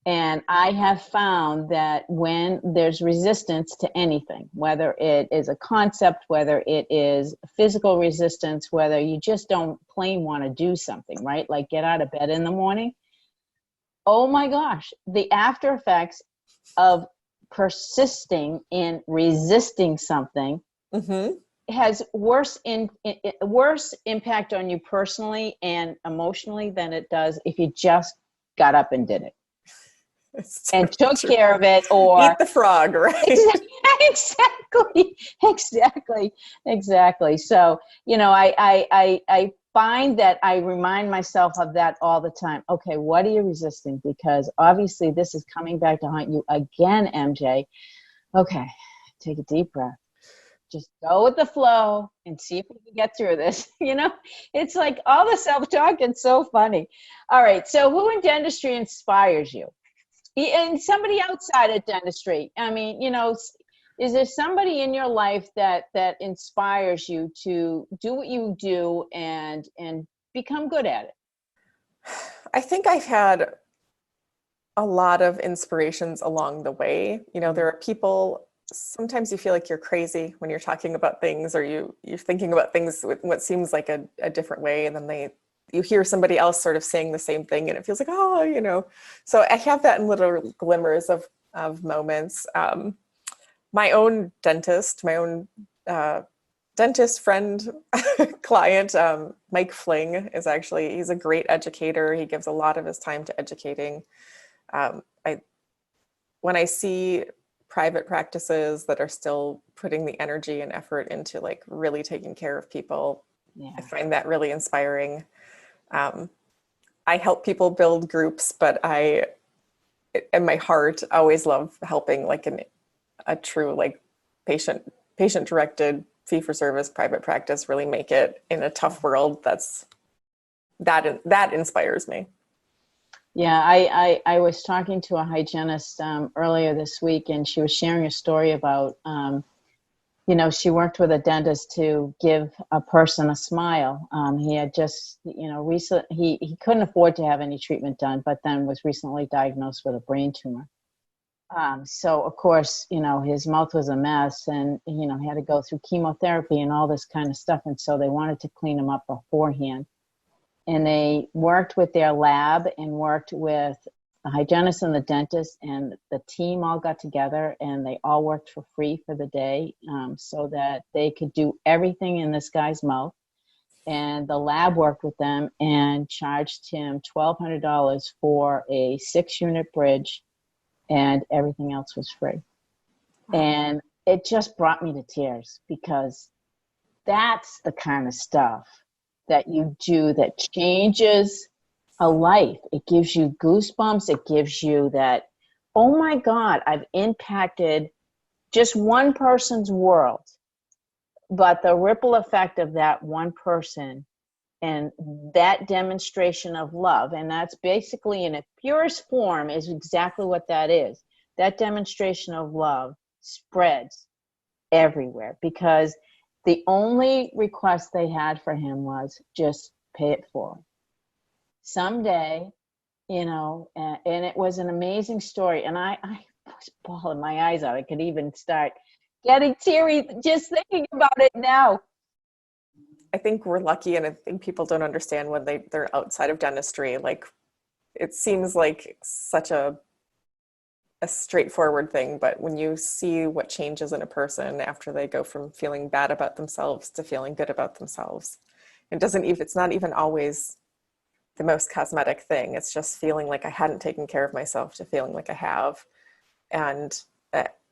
And I have found that when there's resistance to anything, whether it is a concept, whether it is physical resistance, whether you just don't plain want to do something, right? Like get out of bed in the morning. Oh my gosh, the after effects of persisting in resisting something has worse impact on you personally and emotionally than it does if you just got up and did it. And took care of it, or eat the frog, right? Exactly. So, I find that I remind myself of that all the time. Okay, what are you resisting? Because obviously this is coming back to haunt you again, MJ. Okay, take a deep breath. Just go with the flow and see if we can get through this. It's like all the self-talk, it's so funny. All right, so who in dentistry inspires you? And somebody outside of dentistry. I mean, is there somebody in your life that inspires you to do what you do and become good at it? I think I've had a lot of inspirations along the way. There are people, sometimes you feel like you're crazy when you're talking about things, or you're thinking about things with what seems like a different way, and then you hear somebody else sort of saying the same thing, and it feels like, so I have that in little glimmers of moments. My own dentist friend, client, Mike Fling he's a great educator. He gives a lot of his time to educating. When I see private practices that are still putting the energy and effort into like really taking care of people, I find that really inspiring. I help people build groups, but I, in my heart, always love helping like a true like patient directed fee-for-service private practice really make it in a tough world. That inspires me. Yeah, I was talking to a hygienist earlier this week, and she was sharing a story about she worked with a dentist to give a person a smile. He had just, he couldn't afford to have any treatment done, but then was recently diagnosed with a brain tumor. So of course, his mouth was a mess, and, he had to go through chemotherapy and all this kind of stuff. And so they wanted to clean him up beforehand. And they worked with their lab and worked with the hygienist and the dentist, and the team all got together and they all worked for free for the day, so that they could do everything in this guy's mouth. And the lab worked with them and charged him $1,200 for a 6-unit bridge, and everything else was free. And it just brought me to tears, because that's the kind of stuff that you do that changes a life. It gives you goosebumps. It gives you that, oh my God, I've impacted just one person's world. But the ripple effect of that one person and that demonstration of love, and that's basically in its purest form is exactly what that is. That demonstration of love spreads everywhere, because the only request they had for him was just pay it forward. Someday, and it was an amazing story. And I was bawling my eyes out. I could even start getting teary just thinking about it now. I think we're lucky, and I think people don't understand when they're outside of dentistry. Like, it seems like such a straightforward thing, but when you see what changes in a person after they go from feeling bad about themselves to feeling good about themselves, it's not even always the most cosmetic thing. It's just feeling like I hadn't taken care of myself to feeling like I have. And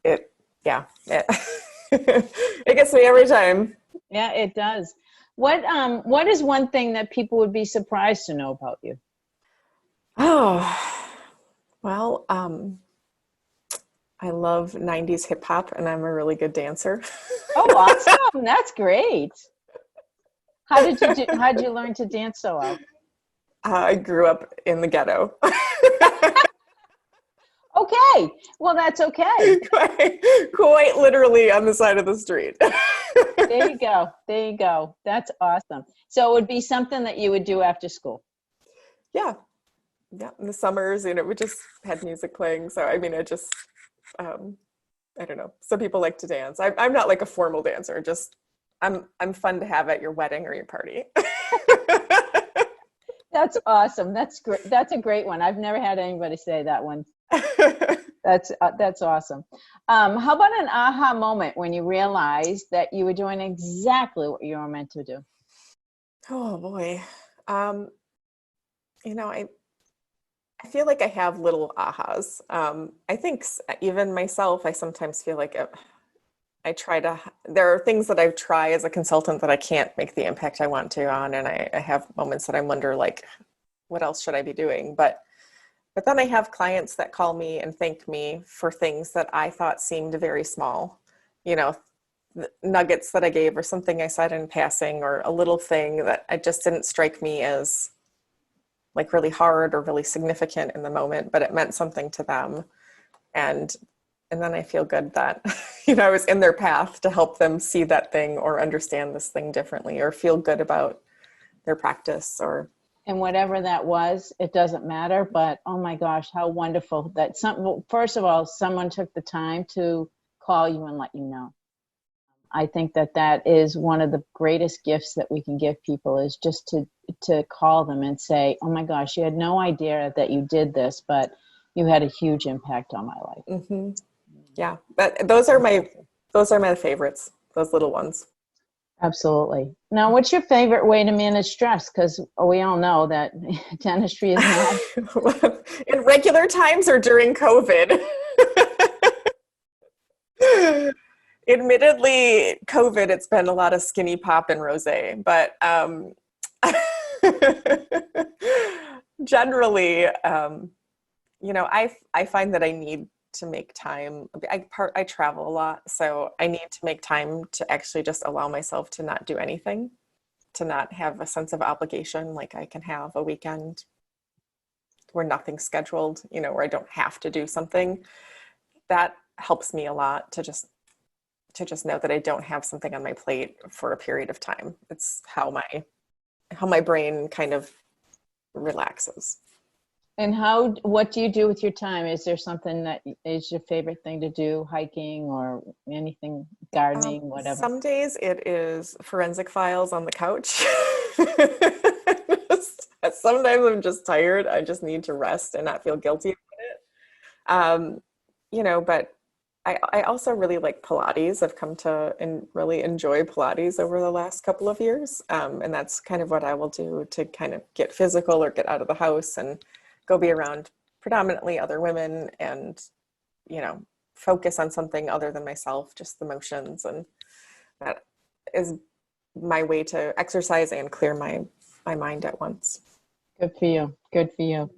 it gets me every time. Yeah, it does. What is one thing that people would be surprised to know about you? Oh, well, I love 90s hip hop, and I'm a really good dancer. Oh, awesome. That's great. How'd you learn to dance so well? I grew up in the ghetto. Okay. Well, that's okay. Quite literally on the side of the street. There you go. That's awesome. So it would be something that you would do after school. Yeah. yeah, in the summers, we just had music playing. So, I mean, I don't know. Some people like to dance. I'm not like a formal dancer. Just I'm fun to have at your wedding or your party. That's awesome. That's great. That's a great one. I've never had anybody say that one. That's awesome. How about an aha moment when you realized that you were doing exactly what you were meant to do? Oh boy. I feel like I have little ahas. I think even myself, I sometimes feel like there are things that I try as a consultant that I can't make the impact I want to on. And I have moments that I wonder, like, what else should I be doing? But then I have clients that call me and thank me for things that I thought seemed very small, nuggets that I gave or something I said in passing or a little thing that it just didn't strike me as like really hard or really significant in the moment, but it meant something to them. And then I feel good that, I was in their path to help them see that thing or understand this thing differently or feel good about their practice and whatever that was, it doesn't matter, but oh my gosh, how wonderful that first of all, someone took the time to call you and let you know. I think that is one of the greatest gifts that we can give people is just to call them and say, oh my gosh, you had no idea that you did this, but you had a huge impact on my life. Mm-hmm. Yeah, but those are my favorites, those little ones. Absolutely. Now, what's your favorite way to manage stress? Because we all know that dentistry is not. In regular times or during COVID? Admittedly, COVID, it's been a lot of skinny pop and rosé, but generally, I find that I need to make time. I travel a lot, so I need to make time to actually just allow myself to not do anything, to not have a sense of obligation. Like I can have a weekend where nothing's scheduled, where I don't have to do something. That helps me a lot to just know that I don't have something on my plate for a period of time. It's how my brain kind of relaxes. And what do you do with your time? Is there something that is your favorite thing to do? Hiking or anything, gardening, whatever? Some days it is forensic files on the couch. Sometimes I'm just tired. I just need to rest and not feel guilty about it. But I also really like Pilates. I've come to really enjoy Pilates over the last couple of years. And that's kind of what I will do to kind of get physical or get out of the house and go be around predominantly other women and, focus on something other than myself, just the motions. And that is my way to exercise and clear my mind at once. Good for you. Good for you.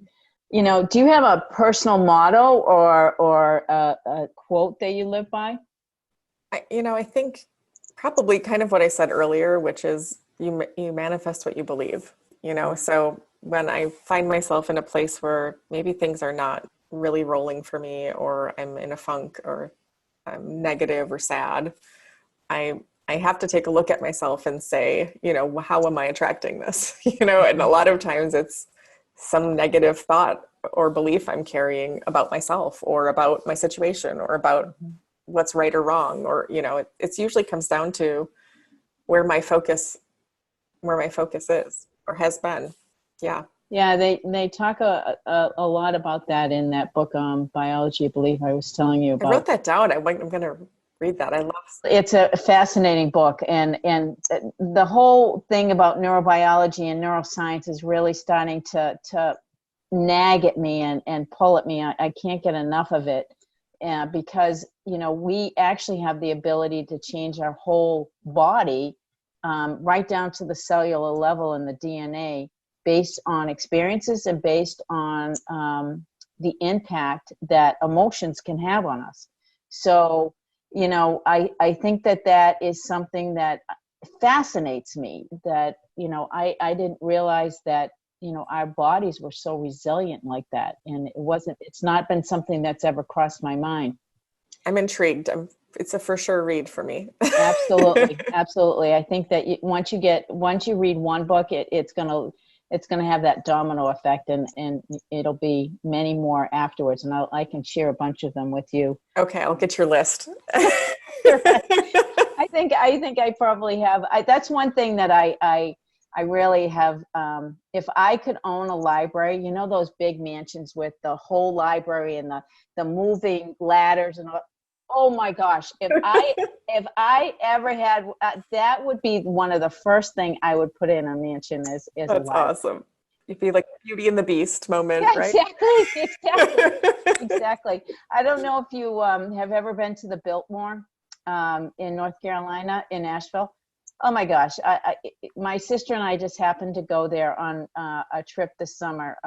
Do you have a personal motto or a quote that you live by? I think probably kind of what I said earlier, which is you manifest what you believe, so when I find myself in a place where maybe things are not really rolling for me, or I'm in a funk, or I'm negative or sad, I have to take a look at myself and say, how am I attracting this? And a lot of times it's some negative thought or belief I'm carrying about myself or about my situation or about what's right or wrong, or, it usually comes down to where my focus is or has been. Yeah. Yeah. They talk a lot about that in that book, Biology of Belief I was telling you about. I wrote that down. I'm going to read that. I love it. It's a fascinating book. And the whole thing about neurobiology and neuroscience is really starting to nag at me and pull at me. I can't get enough of it because, we actually have the ability to change our whole body right down to the cellular level in the DNA based on experiences and based on the impact that emotions can have on us. So, I think that is something that fascinates me, that, I didn't realize that, our bodies were so resilient like that. And it's not been something that's ever crossed my mind. I'm intrigued. It's a for sure read for me. Absolutely. Absolutely. I think that once you read one book, it's going to it's going to have that domino effect, and it'll be many more afterwards. And I can share a bunch of them with you. Okay, I'll get your list. I think I probably have. That's one thing that I really have. If I could own a library, you know, those big mansions with the whole library and the moving ladders and all. Oh my gosh! If I ever had, that would be one of the first thing I would put in a mansion is a That's library. awesome. You'd be like Beauty and the Beast moment, Yeah, right? Exactly. I don't know if you have ever been to the Biltmore in North Carolina, in Asheville. Oh my gosh. My sister and I just happened to go there on a trip this summer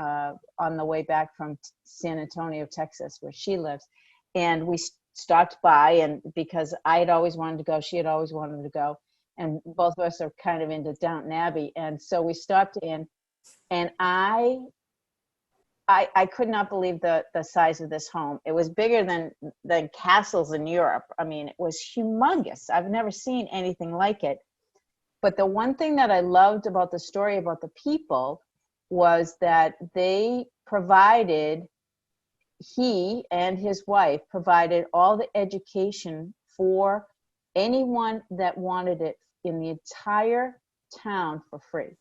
on the way back from San Antonio, Texas, where she lives. And we stopped by, and because I had always wanted to go, she had always wanted to go. And both of us are kind of into Downton Abbey. And so we stopped in, and I could not believe the size of this home. It was bigger than castles in Europe. I mean, it was humongous. I've never seen anything like it. But the one thing that I loved about the story about the people was that they provided, he and his wife provided all the education for anyone that wanted it in the entire town for free.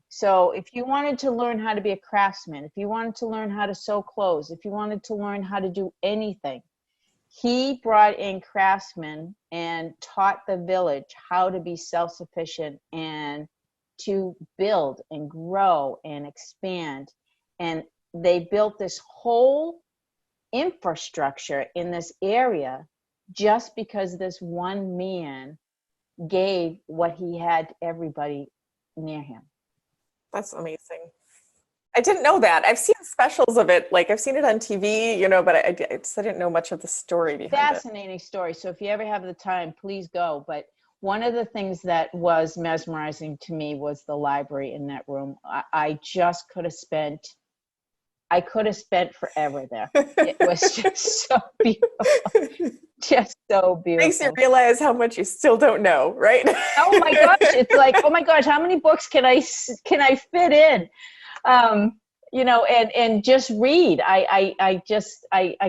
So if you wanted to learn how to be a craftsman, if you wanted to learn how to sew clothes, if you wanted to learn how to do anything, he brought in craftsmen and taught the village how to be self-sufficient and to build and grow and expand. And they built this whole infrastructure in this area just because this one man gave what he had to everybody near him. That's amazing. I didn't know that. I've seen specials of it. Like I've seen it on TV, you know, but I didn't know much of the story behind it. Fascinating story. So if you ever have the time, please go. But one of the things that was mesmerizing to me was the library in that room. I just could have spent forever there. It was just so beautiful. Just so beautiful. Makes you realize how much you still don't know, right? Oh my gosh. It's like, oh my gosh, how many books can I fit in? You know, and just read. I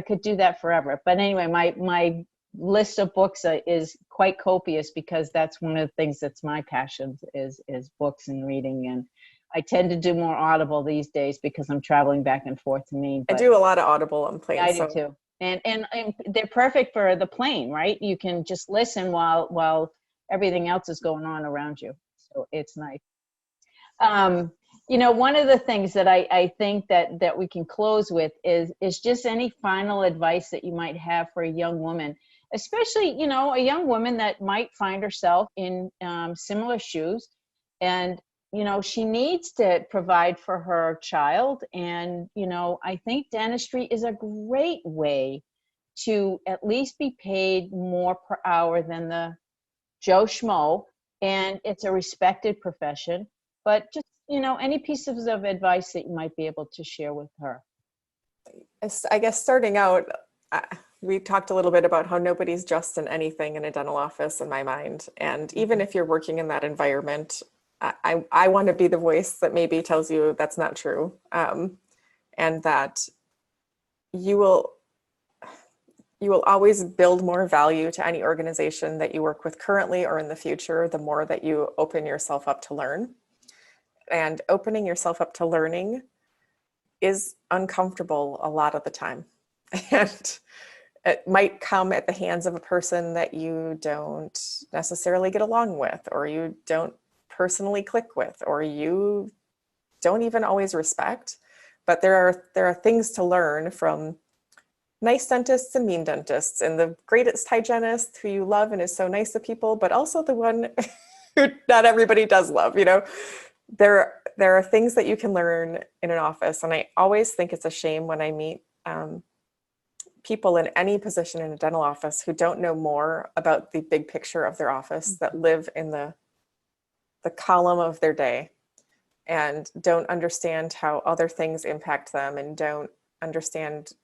could do that forever. But anyway, my list of books is quite copious because that's one of the things that's my passion is books and reading. And I tend to do more Audible these days because I'm traveling back and forth to Maine. I do a lot of Audible on planes. I do too. And they're perfect for the plane, right? You can just listen while everything else is going on around you. So it's nice. You know, one of the things that I think that we can close with is just any final advice that you might have for a young woman, especially, you know, a young woman that might find herself in similar shoes, and, you know, she needs to provide for her child. And, you know, I think dentistry is a great way to at least be paid more per hour than the Joe Schmo, and it's a respected profession. But just, you know, any pieces of advice that you might be able to share with her? I guess starting out, we talked a little bit about how nobody's just in anything in a dental office in my mind. And even if you're working in that environment, I want to be the voice that maybe tells you that's not true. And that you will always build more value to any organization that you work with currently or in the future, the more that you open yourself up to learn. And opening yourself up to learning is uncomfortable a lot of the time. And it might come at the hands of a person that you don't necessarily get along with, or you don't personally click with, or you don't even always respect. But there are things to learn from nice dentists and mean dentists, and the greatest hygienist who you love and is so nice to people, but also the one who not everybody does love, you know. There are things that you can learn in an office, and I always think it's a shame when I meet people in any position in a dental office who don't know more about the big picture of their office, that live in the column of their day and don't understand how other things impact them, and don't understand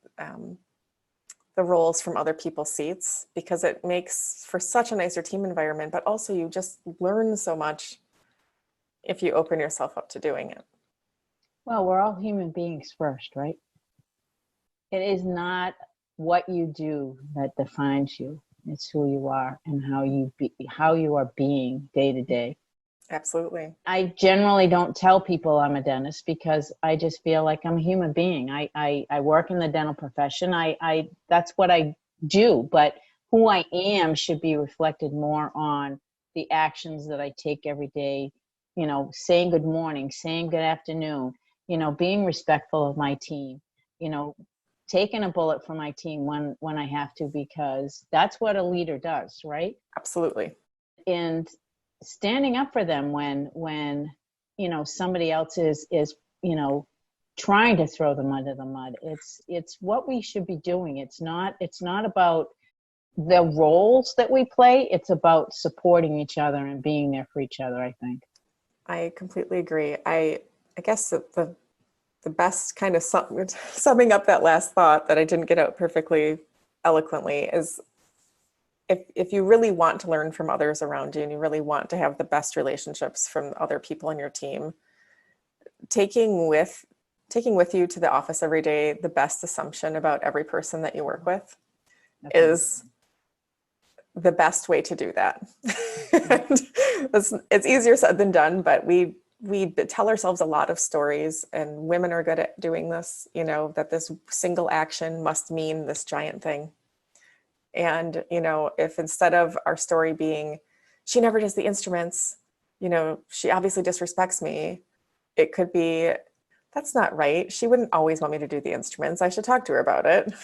the roles from other people's seats, because it makes for such a nicer team environment, but also you just learn so much if you open yourself up to doing it. Well, we're all human beings first, right? It is not what you do that defines you. It's who you are and how you are being day to day. Absolutely. I generally don't tell people I'm a dentist because I just feel like I'm a human being. I work in the dental profession. That's what I do, but who I am should be reflected more on the actions that I take every day, saying good morning, saying good afternoon, being respectful of my team, taking a bullet for my team when I have to, because that's what a leader does, right? Absolutely. And standing up for them when somebody else is trying to throw them under the mud. It's what we should be doing. It's not about the roles that we play. It's about supporting each other and being there for each other, I think. I completely agree. I guess the best kind of summing up that last thought that I didn't get out perfectly eloquently is, if you really want to learn from others around you and you really want to have the best relationships from other people in your team, taking with you to the office every day the best assumption about every person that you work with is the best way to do that. It's easier said than done, but we tell ourselves a lot of stories, and women are good at doing this, that this single action must mean this giant thing. And, if instead of our story being, she never does the instruments, she obviously disrespects me, it could be, that's not right. She wouldn't always want me to do the instruments. I should talk to her about it.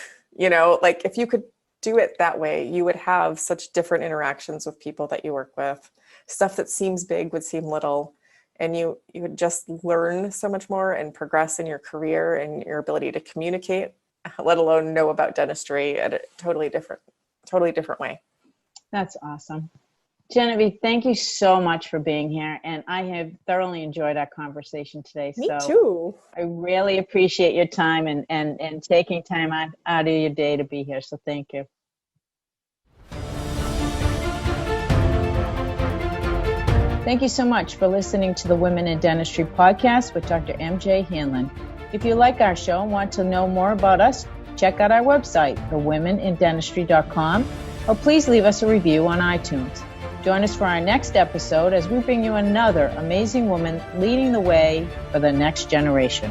Like, if you could do it that way, you would have such different interactions with people that you work with. Stuff that seems big would seem little, and you would just learn so much more and progress in your career and your ability to communicate, let alone know about dentistry at a totally different way. That's awesome. Genevieve, thank you so much for being here. And I have thoroughly enjoyed our conversation today. Me too. I really appreciate your time and taking time out of your day to be here. So thank you. Thank you so much for listening to the Women in Dentistry podcast with Dr. MJ Hanlon. If you like our show and want to know more about us, check out our website, thewomenindentistry.com, or please leave us a review on iTunes. Join us for our next episode as we bring you another amazing woman leading the way for the next generation.